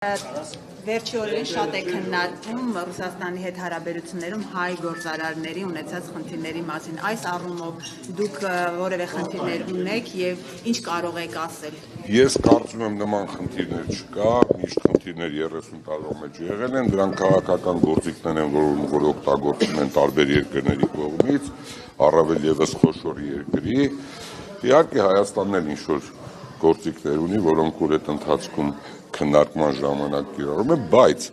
Վերջի օրերին շատ է քննարկվում Ռուսաստանի հետ հարաբերություններում հայ գործարարների ունեցած խնդիրների մասին։ Այս առումով դուք որևէ խնդիրներ ունեք եւ ինչ կարող եք ասել։ Ես կարծում եմ նման խնդիրներ չկա, միշտ խնդիրներ 30 տարվա մեջ եղել են, դրանք քաղաքական գործիքներ են, որ օգտագործվում են տարբեր երկրների կողմից, առավել եւս խոշոր երկրի։ Իհարկե Հայաստանն էլ ինչ-որ գործիքներ ունի, որոնք որ այդ ընթացքում քննարկման ժամանակ կիրառում է, բայց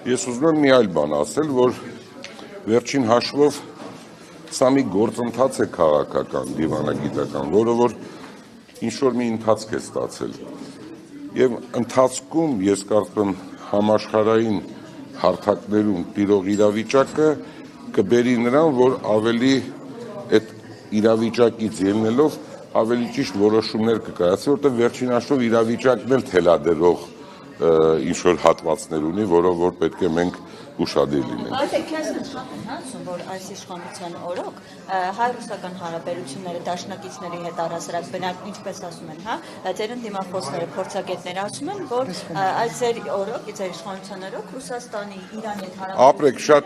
ես ուզում եմ մի այլ բան ասել, որ վերջին հաշվով սա մի գործընթաց է քաղաքական, դիվանագիտական, որը որ ինչ-որ մի ընթացք է ստացել։ Եվ ընթացքում ես կարծում եմ համաշխարհային հարթակներում տիրող իրավիճակը կբերի նրան, որ ավելի այդ իրավիճակից ելնելով ավելի ճիշտ որոշումներ կկայացվի, որտեղ վերջին հաշվով իրավիճակն էլ թելադրող ինչ-որ հատվածներ ունի, որով որ պետք է մենք ուշադիր լինենք։ Բայց քեզ շատ են ասում, որ այս իշխանության օրոք հայ-ռուսական հարաբերությունները դաշնակիցների հետ առասարակ բնակ ինչպես ասում են, ձեր դիմախոսները, փորձագետները ասում են, որ այս ձեր օրոք, ձեր իշխանության օրոք Ռուսաստանի Իրանի հետ Ապրեք, շատ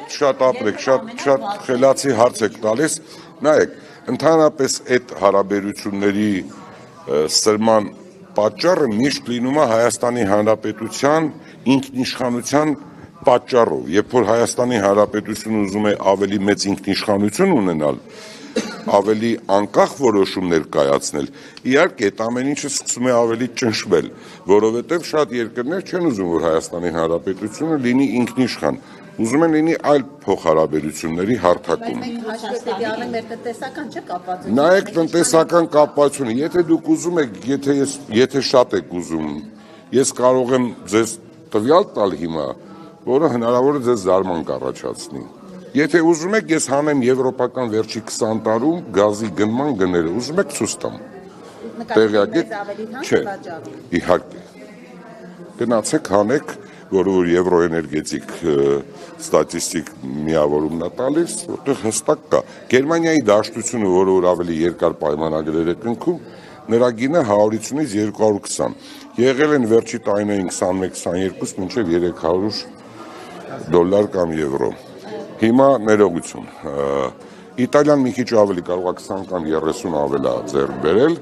խելացի հարց եք տալիս։ Նայեք, ընդհանրապես այդ հարաբերությունների սրման պատճառը միշտ լինում է Հայաստանի Հանրապետության ինքնիշխանության պատճառով, երբ որ Հայաստանի Հանրապետությունը ուզում է ավելի մեծ ինքնիշխանություն ունենալ, ավելի անկախ որոշումներ կայացնել, իհարկե այդ ամեն ինչը սկսում է ավելի ճնշվել, որովհետև շատ երկրներ չեն ուզում, որ Հայաստանի Հանրապետությունը լինի ինքնիշխան, ուզում են լինի այլ փոխհարաբերությունների հարթակում։ Նայեք տնտեսական կապվածությունը, եթե դուք ուզում եք, եթե շատ եք ուզում, ես կարող եմ ձեզ տվյալ տալ հիմա, որը հնարավոր է ձեզ զարմանք կառաջացնի։ Եթե ուզում եք, ես հանեմ եվրոպական վերջի 20 տարում գազի գնման գները, ուզում եք ցույց տամ։ Տեղյակ եք, չէ, իհարկե։ Գնացեք հանեք, որը որ եվրոէներգետիկ ստատիստիկ միավորումն է տալիս, որտեղ հստակ կա։ Գերմանիայի դաշտությունը, որը որ ավելի երկար պայմանագրեր է կնքում, նրա գինը 100-ից 220։ Եղել են վերջի տարիներին 21-22 մինչև $300 կամ եվրո։ Հիմա ներողություն։ Իտալիան մի քիչ ավելի կարող է 20 կամ 30 ավելա ձեռք բերել։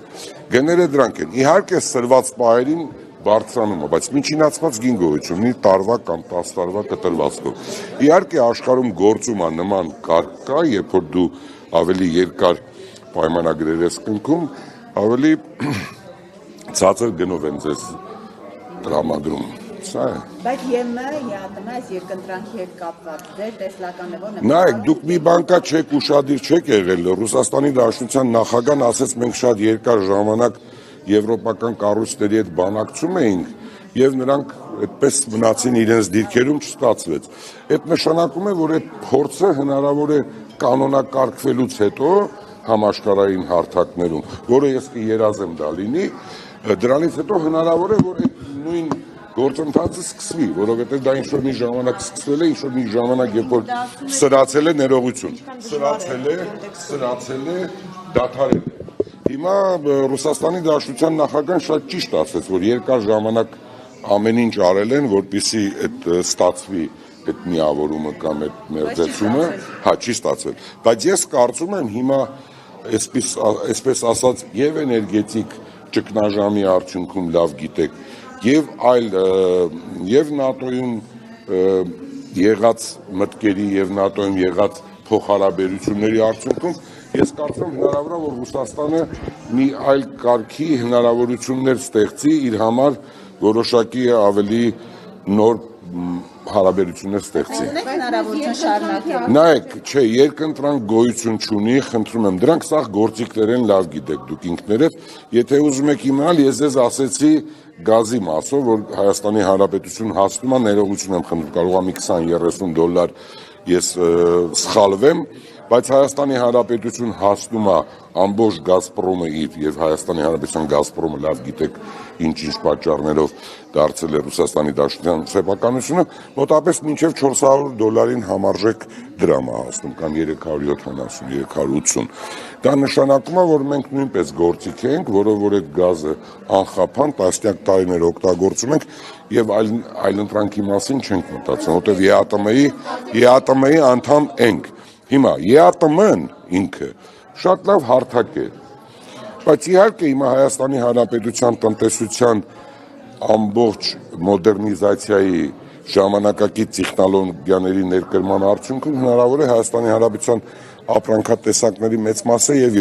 Գները դրանք են։ Իհարկե սրված պահերին բարձրանում է, բայց միջինացված գին գոյություն ունի տարվա կամ 10 տարվա կտրվածքով։ Իհարկե աշխարհում գործում է նման կարգ կա, երբ որ դու ավելի երկար պայմանագրեր ես կնքում, ավելի ցածր գնով են ձեզ տրամադրում։ Սա է։ Բայց ԵՄ-ը, ԵԱՏՄ-ը այս երկընտրանքի հետ կապված ձեր տեսլականն է, որն է։ Նայեք, դուք մի բան կա չեք ուշադիր չեք եղել, Ռուսաստանի Դաշնության նախագահն ասեց մենք շատ երկար ժամանակ եվրոպական կառույցների հետ բանակցում էինք եւ նրանք այդպես մնացին իրենց դիրքերում չստացվեց։ Այդ նշանակում է, որ այդ փորձը հնարավոր է կանոնակարգվելուց հետո համաշխարհային հարթակներում, որը ես կերազեմ դա լինի, դրանից հետո հնարավոր է, որ այդ նույն գործընթացը սկսվի, որովհետեւ դա ինչ-որ մի ժամանակ սկսվել է, ինչ-որ մի ժամանակ երբ որ սրացել է ներողություն, սրացել է, դադարել է։ Հիմա Ռուսաստանի Դաշնության նախագահան շատ ճիշտ ասեց, որ երկար ժամանակ ամեն ինչ արել են, որպեսզի այդ ստացվի այդ միավորումը կամ այդ մերձեցումը, չի ստացվել։ Բայց ես կարծում եմ հիմա այսպես ասած եւ էներգետիկ ճգնաժամի արդյունքում լավ գիտեք, եւ այլ եւ ՆԱՏՕ-ում եղած մտքերի եւ ՆԱՏՕ-ում եղած փոխհարաբերությունների արդյունքում ես կարծում եմ հնարավոր է, որ Ռուսաստանը մի այլ կարգի հնարավորություններ ստեղծի իր համար որոշակի ավելի նոր հարաբերություններ ստեղծի։ Նայեք, չէ, երկընտրանք գոյություն չունի, խնդրում եմ, դրանք սաղ գործիքներ են, լավ գիտեք դուք ինքներդ, եթե ուզում եք իմանալ, ես ձեզ ասեցի գազի մասով, որ Հայաստանի Հանրապետություն հասնում է, ներողություն եմ խնդրում, կարող է մի $20-30 ես սխալվեմ, բայց Հայաստանի Հանրապետություն հասնում է ամբողջ Գազպրոմը եւ Հայաստանի Հանրապետության Գազպրոմը լավ գիտեք ինչ պատճառներով դարձել է Ռուսաստանի Դաշնության սեփականությունը, մոտավորապես մինչև $400 համարժեք դրամ է հասնում կամ 370-380։ Դա նշանակում է, որ մենք նույնպես գործիք ենք, որով որ այդ գազը անխափան տասնյակ տարիներ օգտագործում ենք եւ այլ ընտրանքի մասին չենք մտածում, որտեւ ԵԱՏՄ-ի անդամ ենք։ Հիմա ԵԱՏՄ-ն ինքը շատ լավ հարթակ է, բայց իհարկե հիմա Հայաստանի Հանրապետության տնտեսության ամբողջ մոդեռնիզացիայի ժամանակակից տեխնոլոգիաների ներկրման արդյունքում հնարավոր է Հայաստանի Հանրապետության ապրանքատեսակների մեծ մասը եւ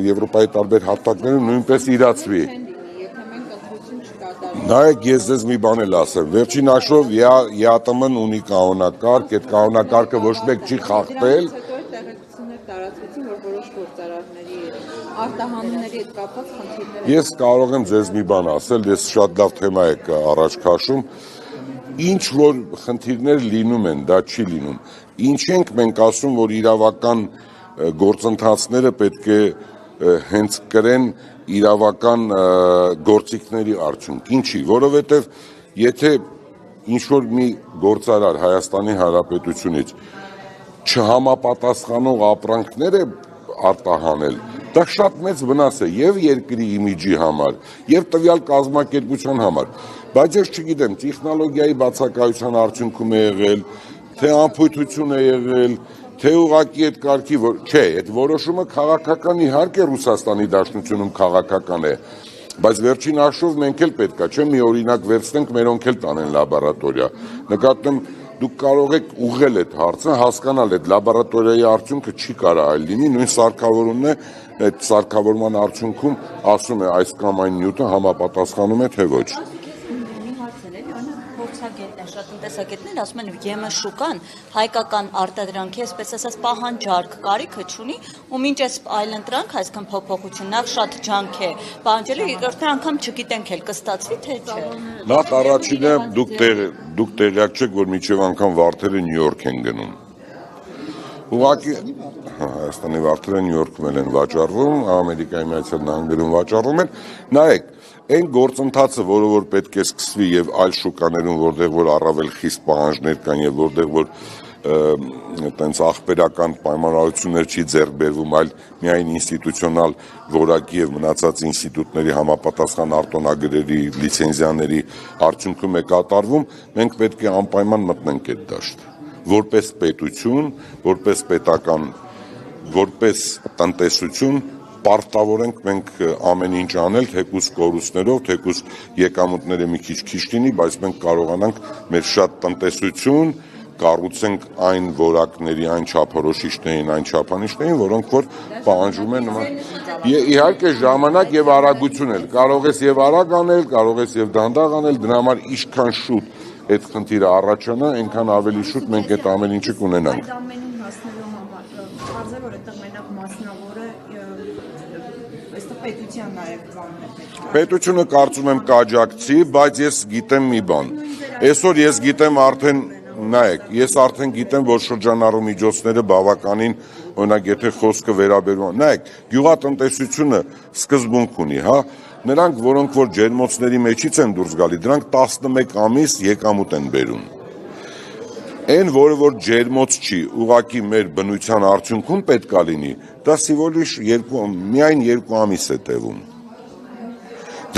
Եվրոպայի տարբեր հարթակները նույնպես իրացվի։ Նայեք, ես ձեզ մի բան էլ ասեմ, վերջին հաշվով ԵԱՏՄ-ն ունի կանոնակարգ, այդ կանոնակարգը ոչ մեկ չի խախտել։ Տարածվեցին, որ որոշ գործարարների արտահանումների հետ կապված խնդիրներ։ Ես կարող եմ ձեզ մի բան ասել, ես շատ լավ թեմա եք առաջ քաշում, ինչ որ խնդիրներ լինում են, դա չի լինում։ Ինչ ենք մենք ասում, որ իրավական գործընթացները պետք է հենց կրեն իրավական գործիքների արդյունք։ Ինչի, որովհետև եթե ինչ որ մի գործարար Հայաստանի Հանրապետությունից չհամապատասխանող ապրանքներ է արտահանել, դա շատ մեծ վնաս է եւ երկրի իմիջի համար, եւ տվյալ կազմակերպության համար, բայց ես չգիտեմ, տեխնոլոգիայի բացակայության արդյունքում է եղել, թե անփույթություն է եղել, թե ուղղակի այդ կարգի, չէ, այդ որոշումը քաղաքական իհարկե Ռուսաստանի Դաշնությունում քաղաքական է, բայց վերջին հաշվով մենք էլ պետք է, չէ, մի օրինակ վերցնենք, մերոնք էլ տանեն լաբորատորիա, նկատեմ դուք կարող եք ուղղել այդ հարցը, հասկանալ այդ լաբորատորիայի արդյունքը չի կարա այլ լինի, նույն սարքավորումն է, այդ սարքավորման արդյունքում ասում է այս կամ այն նյութը համապատասխանում է, թե ոչ։ Շատ տնտեսագետներ ասում են, ԵՄ շուկան հայկական արտադրանքի, այսպես ասած, պահանջարկ կարիքը չունի, ու մինչ այս այլընտրանք, այսքան փոփոխություն, նախ շատ ջանք է պահանջելու, երկրորդ անգամ չգիտենք էլ կստացվի, թե չէ։ Նախ առաջինը դուք տեղյակ չեք, որ մինչև անգամ վարդերը Նյու Յորք են գնում։ Ուղղակի Հայաստանի վարդերը Նյու Յորքում են վաճառվում, Ամերիկայի Միացյալ Նահանգներում վաճառվում են, նայեք, այն գործընթացը, որը որ պետք է սկսվի եւ այլ շուկաներում, որտեղ որ առավել խիստ պահանջներ կան եւ որտեղ որ այտենց ախպերական պայմանավորություններ չի ձեռք բերվում, այլ միայն ինստիտուցիոնալ որակի եւ մնացած ինստիտուտների համապատասխան արտոնագրերի, լիցենզիաների արդյունքում է կատարվում, մենք պետք է անպայման մտնենք այդ դաշտ։ Որպես պետություն, որպես պետական, որպես տնտեսություն պարտավոր ենք մենք ամեն ինչ անել, թեկուզ կորուստներով, թեկուզ եկամուտները մի քիչ լինի, բայց մենք կարողանանք մեր շատ տնտեսություն կառուցենք այն որակների, այն չափորոշիչներին, այն չափանիշներին, որոնք որ պահանջում են նման։ Իհարկե ժամանակ եւ արագություն էլ, կարող ես եւ արագ անել, կարող ես եւ դանդաղ անել, դրա համար ինչքան շուտ այդ խնդիրը առաջանա, այնքան ավելի շուտ մենք այդ ամեն ինչը կունենանք։ Այդ ամենին հասնելու համար, կարծեմ որ այդտեղ մենակ մասնավորը այստեղ պետության նաև բանն է պետք։ Պետությունը կարծում եմ կաջակցի, բայց ես գիտեմ մի բան։ Այսօր ես գիտեմ արդեն, նայեք, ես արդեն գիտեմ, որ շրջանառու միջոցները բավականին, օրինակ եթե խոսքը վերաբերում, նայեք, գյուղատնտեսությունը սկզբունք ունի, հա, նրանք, որոնք որ ջերմոցների մեջից են դուրս գալի, դրանք 11 ամիս եկամուտ են բերում։ Այն, որը որ ջերմոց չի, ուղղակի մեր բնության արդյունքում պետք է լինի, դա սիվոլիշ միայն 2 ամիս է տևում։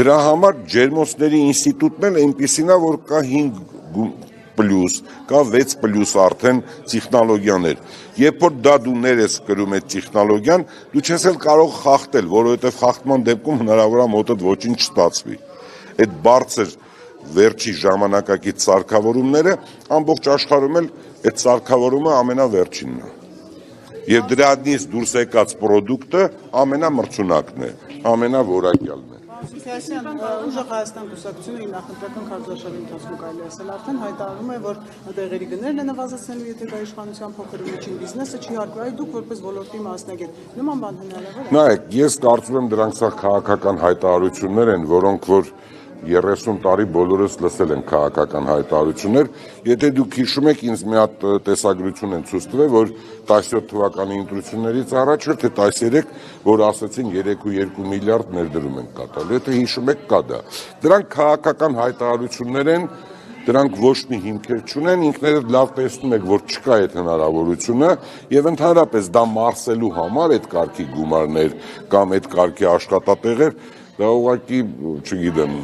Դրա համար ջերմոցների ինստիտուտն էլ այնպիսին է, որ կա 5+, կա 6+ արդեն տեխնոլոգիաներ։ Երբ որ դա դու ներես կրում այդ տեխնոլոգիան, դու չես էլ կարող խախտել, որովհետև խախտման դեպքում հնարավոր է մոտդ ոչինչ չստացվի։ Այդ բարձր վերջի ժամանակակից սարքավորումները ամբողջ աշխարհում էլ այդ սարքավորումը ամենավերջինն է։ Եվ դրանից դուրս եկած պրոդուկտը ամենամրցունակն է, ամենավորակյալն է։ Սիասյան ուժեղ Հայաստան կուսակցությունը իր նախընտրական քարտուղարի ընթացքում կարելի ասել արդեն հայտարարում է, որ տեղերի գներն է նվազեցնելու, եթե կա իշխանության փոքր ու միջին բիզնեսը չի հարկավոր, այ դուք որպես ոլորտի մասնագետ, նման բան հնարավոր է։ Նայեք, ես կարծում եմ դրանք սա քաղաքական հայտարարություններ են, որոնք որ 30 տարի բոլորս լսել են քաղաքական հայտարարություններ, եթե դուք հիշում եք, ինձ մի հատ տեսագրություն են ցույց տվել, որ 17 թվականի ընտրություններից առաջ էր, թե 13, որ ասացին 3.2 միլիարդ ներդրում են կատարել, եթե հիշում եք, կա դա։ Դրանք քաղաքական հայտարարություններ են, դրանք ոչ մի հիմքեր չունեն, ինքներդ լավ տեսնում եք, որ չկա այդ հնարավորությունը եւ ընդհանրապես դա մարսելու համար այդ կարգի գումարներ կամ այդ կարգի աշխատատեղեր, դա ուղղակի, չգիտեմ,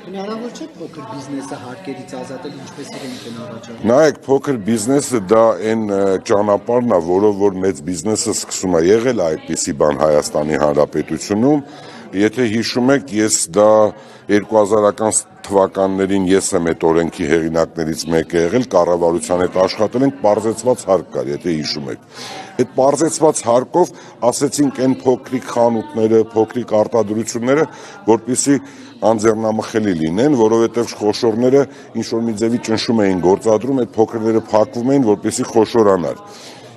հնարավոր չէ փոքր բիզնեսը հարկերից ազատել, ինչպես իրենք են առաջարկում։ Նայեք, փոքր բիզնեսը դա այն ճանապարհն է, որով որ մեծ բիզնեսը սկսում է եղել այդպիսի բան Հայաստանի Հանրապետությունում, եթե հիշում եք, ես դա 2000-ական թվականներին ես եմ այդ օրենքի հեղինակներից մեկը եղել, կառավարության հետ աշխատել ենք, պարզեցված հարկ կար, եթե հիշում եք։ Այդ պարզեցված հարկով ասեցինք այն փոքրիկ խանութները, փոքրիկ արտադրությունները, որպեսզի անձեռնամխելի լինեն, որովհետև խոշորները ինչ-որ մի ձևի ճնշում էին գործադրում, այդ փոքրները փակվում էին, որպեսզի խոշորանար։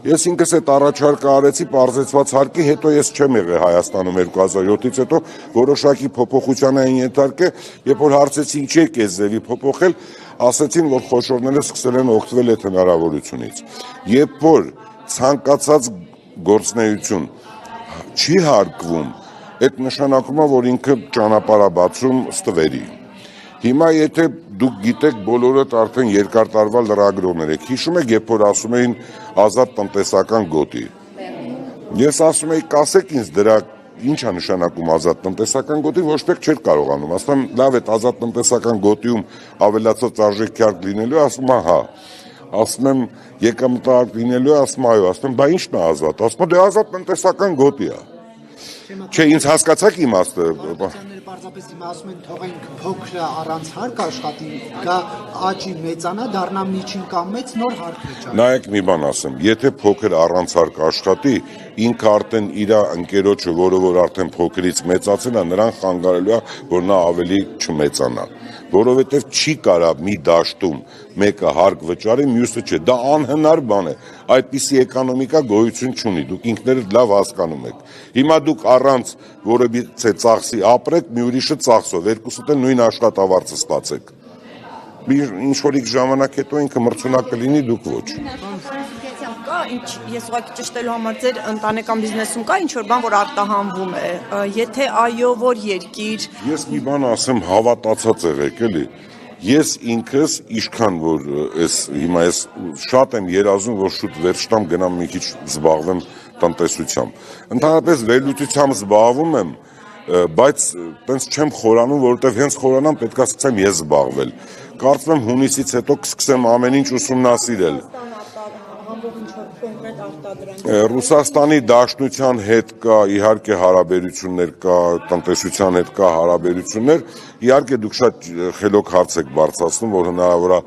Ես ինքս այդ առաջարկը արեցի պարզեցված հարկի, հետո ես չեմ եղել Հայաստանում 2007-ից հետո որոշակի փոփոխության էին ենթարկել, երբ որ հարցեցի ինչ եք այս ձևի փոփոխել, ասացին, որ խոշորները սկսել են օգտվել այդ հնարավորությունից։ Երբ որ ցանկացած գործունեություն չի հարկվում, այդ նշանակում է, որ ինքը ճանապարհաբացում ստվերի։ Հիմա եթե դուք գիտեք բոլորդ արդեն երկար տարվա լրագրողներ եք, հիշում եք, երբ որ ասում էին ազատ տնտեսական գոտի։ Ես ասում եի, կասեք ինձ դրա ինչ է նշանակում ազատ տնտեսական գոտի, ոչ մեկ չէր կարողանում։ Ասում լավ է, ազատ տնտեսական գոտիում ավելացած արժեքի հարկ լինելու, ասում հա։ Ասում եմ եկամտահարկ լինելու, ասում այո, ասում բա ի՞նչն է ազատ, ասում դե ազատ տնտեսական գոտի է։ Չէ, ինձ հասկացաք իմաստը։ Կառավարությունները պարզապես հիմա ասում են թողենք փոքրը առանց հարկ աշխատի, գա աճի մեծանա, դառնա միջին կամ մեծ նոր հարկ վճարի։ Նայեք մի բան ասեմ, եթե փոքր առանց հարկ աշխատի, ինքը արդեն իր ընկերոջը, որը որ արդեն փոքրից մեծացել է, նրան խանգարելու է, որ նա ավելի չմեծանա։ Որովհետև չի կարա մի դաշտում մեկը հարկ վճարի, մյուսը չէ, դա անհնար բան է, այդպիսի էկոնոմիկա գոյություն չունի, դուք ինքներդ լավ հասկանում եք։ Հիմա դուք առանց որևիցե ծախսի ապրեք, մի ուրիշը ծախսով, երկուսդ էլ նույն աշխատավարձը ստացեք։ Ինչ որ X ժամանակ հետո ինքը մրցունակ կլինի, դուք ոչ։ Կա, ես ուղղակի ճշտելու համար ձեր ընտանեկան բիզնեսում կա ինչ-որ բան, որ արտահանվում է, եթե այո, որ երկիր։ Ես մի բան ասեմ, հավատացած եղեք էլի։ Ես ինքս ինչքան որ հիմա ես շատ եմ երազում, որ շուտ վերջտամ գնամ մի քիչ զբաղվեմ տնտեսությամբ։ Ընդհանրապես վերլուծությամբ զբաղվում եմ, բայց տենց չեմ խորանում, որովհետև հենց խորանամ պետքա սկսեմ ես զբաղվել։ Կարծում եմ հունիսից հետո կսկսեմ ամեն ինչ ուսումնասիրել։ Ռուսաստանի Դաշնության հետ կա իհարկե հարաբերություններ, կա տնտեսության հետ կա հարաբերություններ, իհարկե դուք շատ խելոք հարց եք բարձրացնում, որ հնարավոր է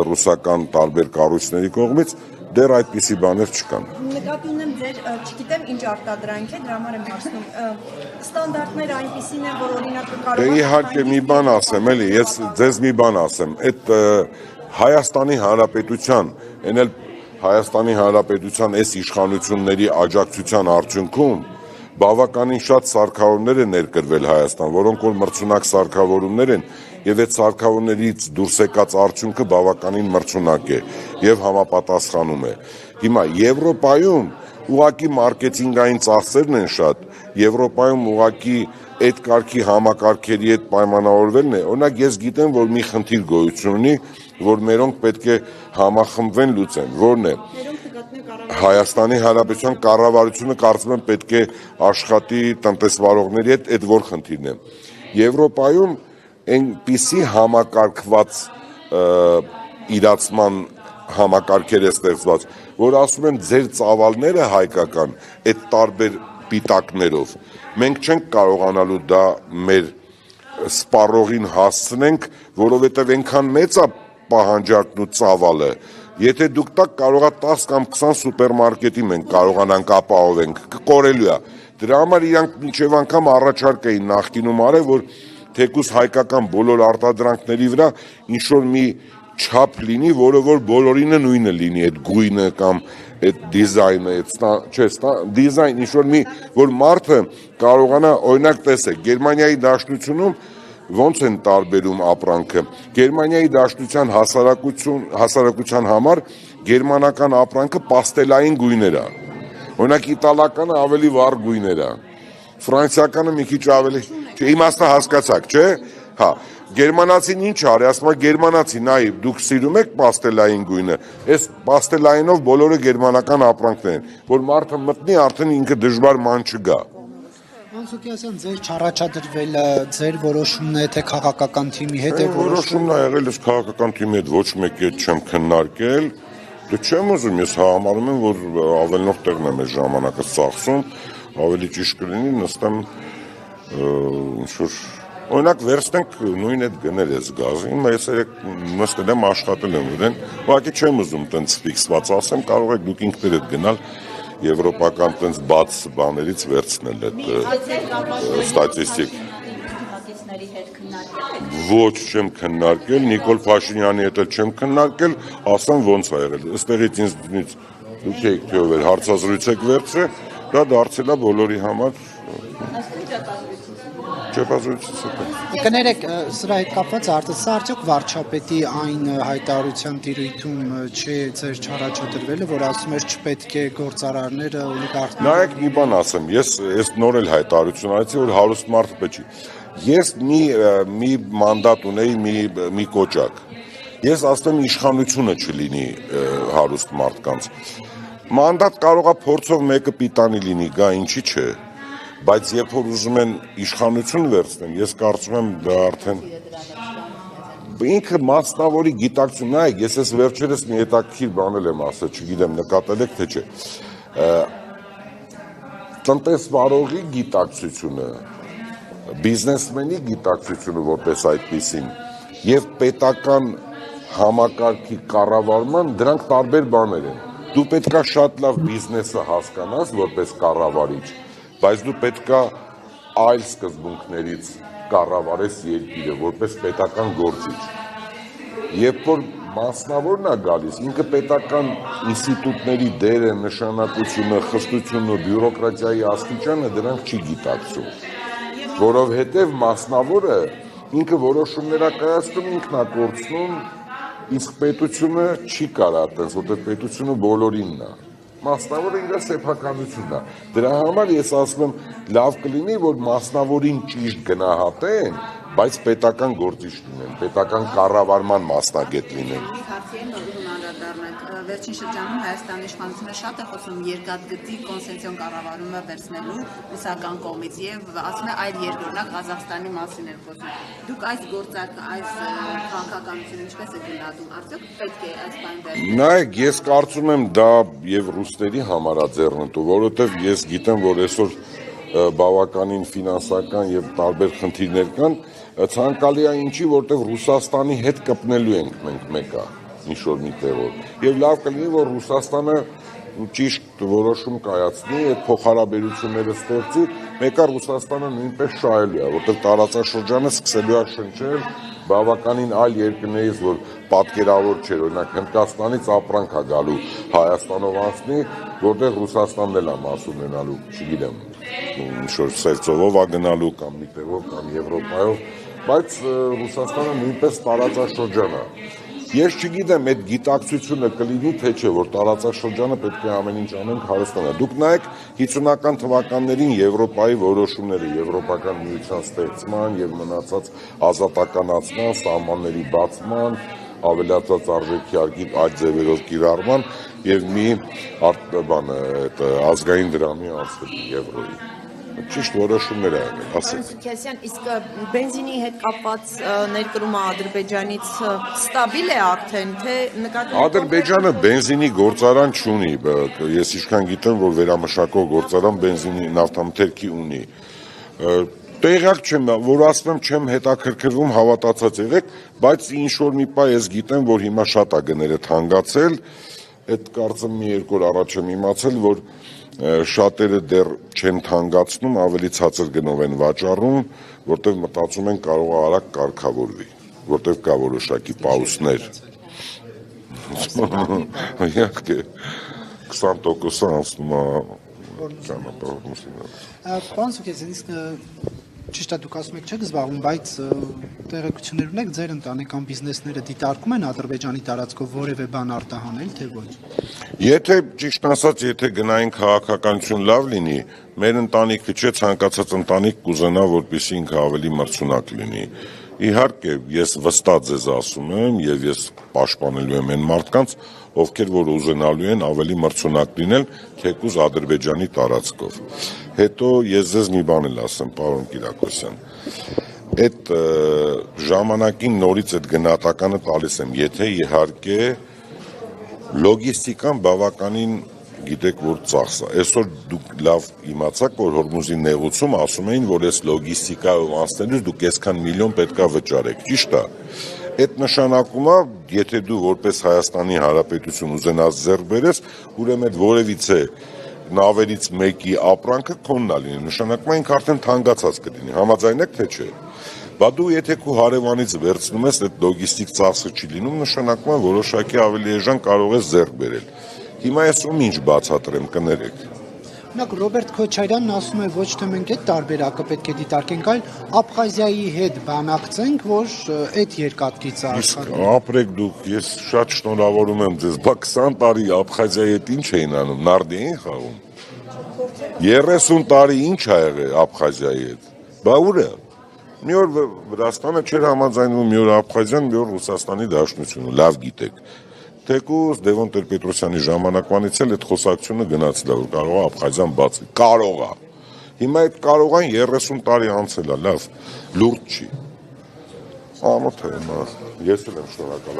ռուսական տարբեր կառույցների կողմից դեռ այդպիսի բաներ չկան։ Նկատի ունեմ ձեր, չգիտեմ ինչ արտադրանք է, դրա համար եմ հարցնում, ստանդարտները այնպիսին են, որ օրինակ կարող Դե իհարկե մի բան ասեմ, էլի, ես ձեզ մի բան ասեմ, այդ Հայաստանի Հանրապետության, այն էլ Հայաստանի Հանրապետության այս իշխանությունների աջակցության արդյունքում բավականին շատ սարքավորումներ են ներկրվել Հայաստան, որոնք որ մրցունակ սարքավորումներ են, եւ այդ սարքավորներից դուրս եկած արդյունքը բավականին մրցունակ է եւ համապատասխանում է։ Հիմա Եվրոպայում ուղղակի մարքեթինգային ծախսերն են շատ, Եվրոպայում ուղղակի այդ կարգի համակարգերի հետ պայմանավորվելն է։ Օրինակ ես գիտեմ, որ մի խնդիր գոյություն ունի, որ մերոնք պետք է համախմբվեն լուծեն, որն է Հայաստանի Հանրապետության կառավարությունը կարծում եմ պետք է աշխատի տնտեսվարողների հետ, այդ որ խնդիրն է։ Եվրոպայում այնպիսի համակարգված իրացման համակարգեր է ստեղծված, որ ասում են ձեր ծավալները հայկական այդ տարբեր պիտակներով մենք չենք կարողանալու դա մեր սպառողին հասցնենք, որովհետև այնքան մեծ է պահանջարկն ու ծավալը, եթե դուք տակ կարողա 10 կամ 20 սուպերմարկետի մենք կարողանանք ապահովենք, կկորելու է։ Դրա համար իրանք մինչև անգամ առաջարկ էին նախկինում արել, որ թեկուզ հայկական բոլոր արտադրանքների վրա ինչ-որ մի չափ լինի, որը որ բոլորինը նույնը լինի, այդ գույնը կամ այդ դիզայնը, դիզայն ինչ-որ մի, որ մարդը կարողանա, օրինակ տեսեք, Գերմանիայի Դաշնությունում ոնց են տարբերում ապրանքը։ Գերմանիայի Դաշնության հասարակության համար գերմանական ապրանքը պաստելային գույներ է։ Օրինակ իտալականը ավելի վառ գույներ է։ Ֆրանսիականը մի քիչ ավելի, իմաստը հասկացաք, չէ՞։ Հա, գերմանացին ինչ արի, ասում է գերմանացի, նայ, դուք սիրում եք պաստելային գույնը, այս պաստելայինով բոլորը գերմանական ապրանքներ են, որ մարդը մտնի, արդեն ինքը դժվար ման չգա։ Մանսուկյասյան, ձեր չառաջադրվելը ձեր որոշումն է, թե քաղաքական թիմի հետ է Որոշումն ա եղել, ես քաղաքական թիմի հետ ոչ մեկի հետ չեմ քննարկել, դե չեմ ուզում, ես համարում եմ, որ ավելնող տեղն եմ այս ժամանակը ծախսում, ավելի ճիշտ կլինի նստեմ ինչ-որ օրինակ վերցնենք նույն այդ գնել ես գազին, ես երեք նստել եմ աշխատել եմ իրեն, ուղղակի չեմ ուզում տենց ֆիքսված ասեմ, կարող եք դուք ինքներդ գնալ եվրոպական տենց բաց բաներից վերցնել այդ ստատիստիկ։ Ոչ չեմ քննարկել, Նիկոլ Փաշինյանի հետ չեմ քննարկել, ասեմ ոնց ա եղել։ Այստեղից ինձ դուք եք թե ով էր հարցազրույց եք վերցրել, դա դարձել է բոլորի համար չեպազրույցից հետո։ Կներեք, սրա հետ կապված սա արդյոք վարչապետի այն հայտարարության տիրույթում չէ ձեր չառաջադրվելը, որ ասում էր չպետք է գործարարները օլիգարխները։ Նայեք մի բան ասեմ, ես նոր էլ հայտարարություն արեցի, որ հարուստ մարդ պետք չի։ Ես մի մանդատ ունեի, մի կոճակ։ Ես ասում եմ իշխանությունը չլինի հարուստ մարդկանց։ Մանդատ կարող է փորձով մեկը պիտանի լինի, գա ինչի՞ չէ։ Բայց երբ որ ուզում են իշխանություն վերցնեն, ես կարծում եմ դա արդեն ինքը մասնավորի գիտակցություն, նայեք, ես այս վերջերս մի հետաքրքիր բան եմ ասել, չգիտեմ նկատել եք թե չէ։ Տնտեսվարողի գիտակցությունը, բիզնեսմենի գիտակցությունը որպես այդպիսին եւ պետական համակարգի կառավարման դրանք տարբեր բաներ են։ Դու պետքա շատ լավ բիզնեսը հասկանաս որպես կառավարիչ, բայց դու պետքա այլ սկզբունքներից կառավարես երկիրը որպես պետական գործիչ։ Երբ որ մասնավորն է գալիս, ինքը պետական ինստիտուտների դերը, նշանակությունը, խստությունը, բյուրոկրատիայի աստիճանը դրանք չի գիտակցում, որովհետև մասնավորը ինքը որոշումներ է կայացնում, ինքն է կորցնում, իսկ պետությունը չի կարա այդպես, որտեղ պետությունը բոլորինն է։ Մասնավորը իր սեփականությունն է։ Դրա համար ես ասում եմ, լավ կլինի, որ մասնավորին ճիշտ գնահատեն, բայց պետական գործիչ լինեն, պետական կառավարման մասնագետ լինեն։ Հարցի են ուզում անդրադառնալ։ Վերջին շրջանում Հայաստանի իշխանությունը շատ է խոսում երկաթգծի կոնցեսիոն կառավարումը վերցնելու ռուսական կողմից եւ ասում է այլ երկր, օրինակ Ղազախստանի մասին են խոսում։ Դուք այս գործարքը, այս քաղաքականությունը ինչպես եք գնահատում, արդյոք պետք է այս բանը վերցնել։ Նայեք, ես կարծում եմ դա եւ ռուսների համար է ձեռնտու, որովհետեւ ես գիտեմ, որ այսօր բավականին ֆինանսական եւ տարբեր խնդիրներ կան, ցանկալի է ինչի, որտեղ Ռուսաստանի հետ կպնելու ենք մենք մեկը ինչ-որ մի տեղով։ Եվ լավ կլինի, որ Ռուսաստանը ճիշտ որոշում կայացնի, այդ փոխհարաբերությունները ստեղծի, մեկը Ռուսաստանը նույնպես շահելու է, որտեղ տարածաշրջանը սկսելու է շնչել բավականին այլ երկրներից, որ պատկերավոր չէր, օրինակ Հնդկաստանից ապրանք է գալու Հայաստանով անցնի, որտեղ Ռուսաստանն էլ է մաս ունենալու, չգիտեմ, ինչ-որ սերծովով է գնալու կամ մի տեղով կամ Եվրոպայով, բայց Ռուսաստանը նույնպես տարածաշրջան է։ Ես չգիտեմ, այդ գիտակցությունը կլինի թե չէ, որ տարածաշրջանը պետք է ամեն ինչ անենք Հայաստանը։ Դուք նայեք 50-ական թվականներին Եվրոպայի որոշումները, Եվրոպական միության ստեղծման եւ մնացած ազատականացման, սահմանների բացման, ավելացած արժեքի այդ ձևերով կիրառման եւ մի ազգային դրամի անցնի եվրոյի։ Ճիշտ որոշումներ ա եղել, ասեք։ Քյասյան, իսկ բենզինի հետ կապված ներկրումը Ադրբեջանից ստաբիլ է արդեն, թե նկատի Ադրբեջանը բենզինի գործարան չունի, ես ինչքան գիտեմ, որ վերամշակող գործարան բենզինի նավթամթերքի ունի։ Տեղյակ չեմ, որ ասում եմ չեմ հետաքրքրվում, հավատացած եղեք, բայց ինչ որ մի բան ես գիտեմ, որ հիմա շատ է գները թանկացել, այդ կարծեմ մի երկու օր առաջ եմ իմացել, որ շատերը դեռ չեն թանկացնում, ավելի ցածր գնով են վաճառում, որտեղ մտածում են կարող է արագ կարգավորվի, որտեղ կա որոշակի պաուսներ։ Իհարկե 20% անցնում է ճանապարհորդությունը։ Պարոն Սուքեսյան, իսկ Ճիշտ է, դուք ասում եք չեք զբաղվում, բայց տեղեկություններ ունեք, ձեր ընտանեկան բիզնեսները դիտարկում են Ադրբեջանի տարածքով որևէ բան արտահանել, թե ոչ։ Եթե ճիշտ ասած, եթե գնային քաղաքականություն լավ լինի, մեր ընտանիքը չէ ցանկացած ընտանիք կուզենա, որպեսզի ինքը ավելի մրցունակ լինի։ Իհարկե, ես վստահ ձեզ ասում եմ եւ ես պաշտպանելու եմ այն մարդկանց, ովքեր որ ուզենալու են ավելի մրցունակ լինել, թեկուզ Ադրբեջանի տարածքով։ Հետո ես ձեզ մի բան էլ ասեմ, պարոն Կիրակոսյան։ Այդ ժամանակին նորից այդ գնահատականը տալիս եմ, եթե իհարկե լոգիստիկան բավականին գիտեք որ ծախս է։ Այսօր դուք լավ իմացաք, որ Հորմուզի նեղուցում ասում էին, որ այս լոգիստիկայով անցնելուց դուք այսքան միլիոն պետքա վճարեք, ճիշտ է։ Այդ նշանակում է, եթե դու որպես Հայաստանի Հանրապետություն ուզենաս ձեռք բերես, ուրեմն այդ որևիցե նավերից մեկի ապրանքը քոնն է լինի, նշանակում է ինքը արդեն թանկացած կլինի, համաձայն եք թե չէ։ Բա դու եթե քո հարևանից վերցնում ես, այդ լոգիստիկ ծախսը չի լինում, նշանակում է որոշակի ավելի էժան կարող ես ձեռք բերել։ Հիմա ես ում ինչ բացատրեմ, կներեք։ Օրինակ Ռոբերտ Քոչարյանն ասում է ոչ թե մենք այդ տարբերակը պետք է դիտարկենք, այլ Աբխազիայի հետ բանակցենք, որ այդ երկաթգիծը աշխատի։ Ապրեք դուք, ես շատ շնորհավորում եմ ձեզ, բա 20 տարի Աբխազիայի հետ ինչ էին անում, նարդի էին խաղում։ 30 տարի ինչ ա եղել Աբխազիայի հետ։ Բա ուր է։ Մի օր Վրաստանը չէր համաձայնվում, մի օր Աբխազիան, մի օր Ռուսաստանի Դաշնությունը, լավ գիտեք։ Թեկուզ Լևոն Տեր-Պետրոսյանի ժամանակվանից էլ այդ խոսակցությունը գնացել է, որ կարող է Աբխազիան բացի։ Կարող է։ Հիմա այդ կարող են 30 տարի անցել է, լավ, լուրջ չի։ Ամոթ է, ես էլ եմ շնորհակալ։